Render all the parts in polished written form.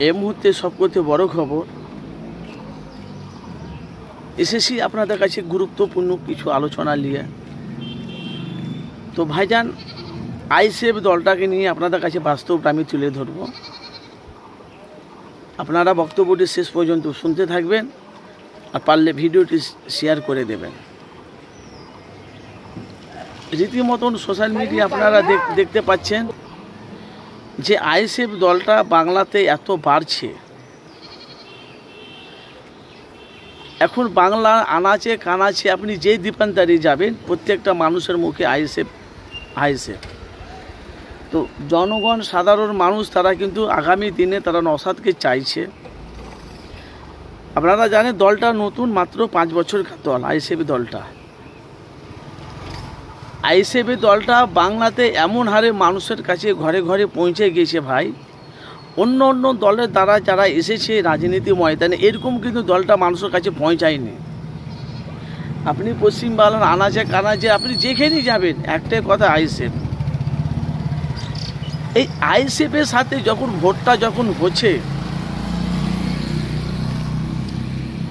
এই মুহূর্তে সবচেয়ে বড় খবর এসেছি আপনাদের কাছে গুরুত্বপূর্ণ কিছু আলোচনা নিয়ে। তো ভাইজান, আইএসএফ দলটাকে নিয়ে আপনাদের কাছে বাস্তবটা আমি তুলে ধরব। আপনারা বক্তব্যটি শেষ পর্যন্ত শুনতে থাকবেন, আর পারলে ভিডিওটি শেয়ার করে দেবেন। রীতিমতন সোশ্যাল মিডিয়া আপনারা দেখতে পাচ্ছেন যে আইএসএফ দলটা বাংলাতে এত বাড়ছে। এখন বাংলা আনাচে কানাচে আপনি যেই দীপান্তরে যাবেন, প্রত্যেকটা মানুষের মুখে আইএসএফ আইএসএফ। তো জনগণ, সাধারণ মানুষ তারা কিন্তু আগামী দিনে তারা নওশাদকে চাইছে। আপনারা জানেন দলটা নতুন, মাত্র 5 বছরকার দল আইএসএফ দলটা। আইএসএফ দলটা বাংলাতে এমন হারে মানুষের কাছে ঘরে ঘরে পৌঁছে গেছে ভাই, অন্য অন্য দলের দ্বারা যারা এসেছে রাজনীতি ময়দানে এরকম কিন্তু দলটা মানুষের কাছে পৌঁছায়নি। আপনি পশ্চিমবাংলার আনাচে কানাচে আপনি যেখানেই যাবেন একটাই কথা আইএসএফ। এই আইএসএফের সাথে যখন ভোটটা যখন হচ্ছে,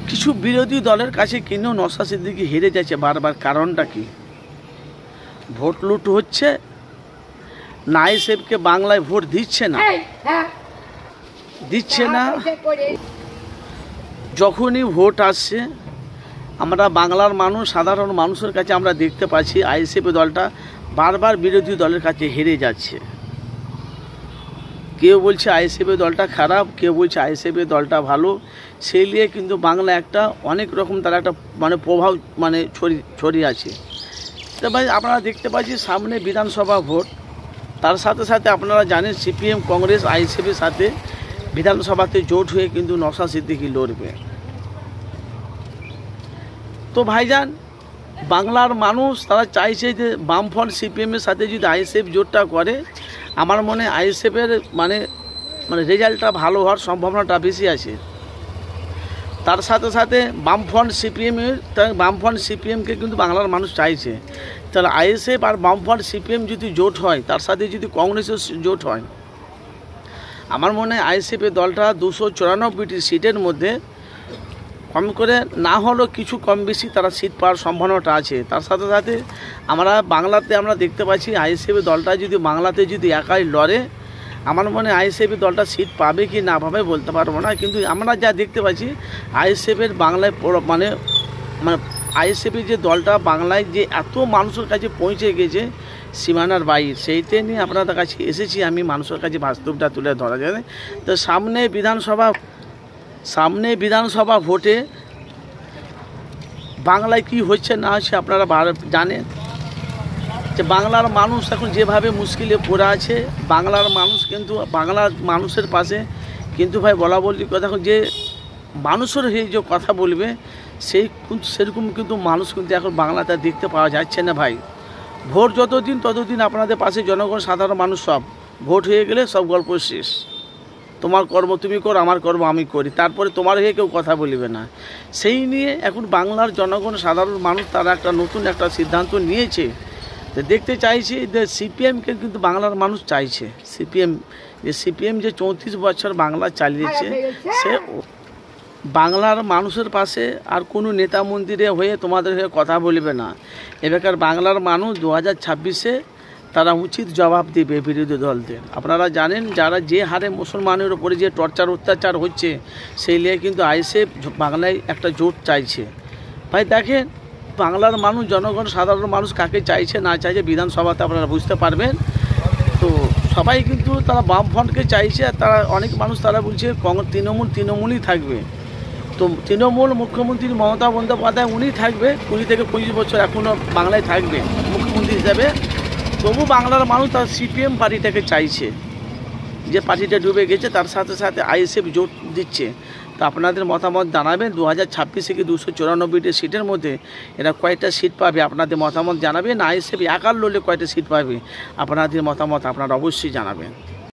কিছু বিরোধী দলের কাছে কিনেও নওশাদ সিদ্দিকী হেরে যাচ্ছে বারবার। কারণটা কি? ভোট লুট হচ্ছে না, আইএসএফকে বাংলায় ভোট দিচ্ছে না। যখনই ভোট আসছে আমরা বাংলার মানুষ, সাধারণ মানুষের কাছে আমরা দেখতে পাচ্ছি আইএসএফ দলটা বারবার বিরোধী দলের কাছে হেরে যাচ্ছে। কেউ বলছে আইএসএফ দলটা খারাপ, কেউ বলছে আইএসএফ দলটা ভালো। সেই নিয়ে কিন্তু বাংলা একটা অনেক রকম তারা একটা প্রভাব ছড়িয়ে আছে। তো ভাই আপনারা দেখতে পাচ্ছি সামনে বিধানসভা ভোট, তার সাথে সাথে আপনারা জানেন সিপিএম কংগ্রেস আইএসএফের সাথে বিধানসভাতে জোট হয়ে কিন্তু নওশাদ সিদ্দিকী লড়বে। তো ভাইজান, বাংলার মানুষ তারা চাইছে যে বামফ্রন্ট সিপিএমের সাথে যদি আইএসএফ জোটটা করে, আমার মনে আইএসএফের রেজাল্টটা ভালো হওয়ার সম্ভাবনাটা বেশি আছে। তার সাথে সাথে বামফ্রন্ট সিপিএমকে কিন্তু বাংলার মানুষ চাইছে। তাহলে আইএসএফ আর বামফ্রন্ট সিপিএম যদি জোট হয়, তার সাথে যদি কংগ্রেসের জোট হয়, আমার মনে হয় আইএসএফের দলটা 294টি সিটের মধ্যে কম করে না হলেও কিছু কম বেশি তারা সিট পাওয়ার সম্ভাবনাটা আছে। তার সাথে সাথে আমরা বাংলাতে আমরা দেখতে পাচ্ছি আইএসএফের দলটা যদি বাংলাতে যদি একাই লড়ে, আমার মনে হয় আইএসএফ দলটা সিট পাবে কি না পাবে বলতে পারবো না। কিন্তু আমরা যা দেখতে পাচ্ছি আইএসএফের বাংলায় আইএসএফের যে দলটা বাংলায় যে এত মানুষের কাছে পৌঁছে গেছে সীমানার বাইরে, সেইটা নিয়ে আপনাদের কাছে এসেছি আমি মানুষের কাছে বাস্তবটা তুলে ধরা যায়। তো সামনে বিধানসভা ভোটে বাংলায় কি হচ্ছে না হচ্ছে আপনারা জানেন। যে বাংলার মানুষ এখন যেভাবে মুশকিলে পড়ে আছে, বাংলার মানুষের পাশে কিন্তু ভাই বলি কথা, যে মানুষের হয়ে যে কথা বলবে সেরকম কিন্তু মানুষ কিন্তু এখন বাংলাতে দেখতে পাওয়া যাচ্ছে না ভাই। ভোট ততদিন আপনাদের পাশে জনগণ, সাধারণ মানুষ সব। ভোট হয়ে গেলে সব গল্প শেষ। তোমার কর্ম তুমি করো, আমার কর্ম আমি করি, তারপরে তোমার হয়ে কেউ কথা বলবে না। সেই নিয়ে এখন বাংলার জনগণ, সাধারণ মানুষ তারা একটা নতুন একটা সিদ্ধান্ত নিয়েছে। তো দেখতে চাইছি যে সিপিএমকে কিন্তু বাংলার মানুষ চাইছে। সিপিএম যে 34 বছর বাংলা চালিয়েছে, সে বাংলার মানুষের পাশে আর কোনো নেতা মন্দিরে হয়ে তোমাদের হয়ে কথা বলবে না। এবার বাংলার মানুষ 2026-এ তারা উচিত জবাব দেবে বিরোধী দলদের। আপনারা জানেন যারা যে হারে মুসলমানের উপরে যে টর্চার অত্যাচার হচ্ছে, সেই নিয়ে কিন্তু আইএসএফ বাংলায় একটা জোট চাইছে। ভাই দেখেন বাংলার মানুষ, জনগণ, সাধারণ মানুষ কাকে চাইছে না চাইছে বিধানসভাতে আপনারা বুঝতে পারবেন। তো সবাই কিন্তু তারা বামফ্রন্টকে চাইছে। তারা অনেক মানুষ তারা বলছে তৃণমূলই থাকবে। তো তৃণমূল মুখ্যমন্ত্রী মমতা বন্দ্যোপাধ্যায় উনি থাকবে, 20 থেকে 25 বছর এখনও বাংলায় থাকবে মুখ্যমন্ত্রী হিসাবে। তবু বাংলার মানুষ তার সিপিএম পার্টিটাকে চাইছে, যে পার্টিটা ডুবে গেছে, তার সাথে সাথে আইএসএফ জোট দিচ্ছে। তো আপনাদের মতামত জানাবেন 2026 থেকে 294টি সিটের মধ্যে এরা কয়টা সিট পাবে, আপনাদের মতামত জানাবেন। আইএসএফ একার লড়লে কয়টা সিট পাবে, আপনাদের মতামত আপনারা অবশ্যই জানাবেন।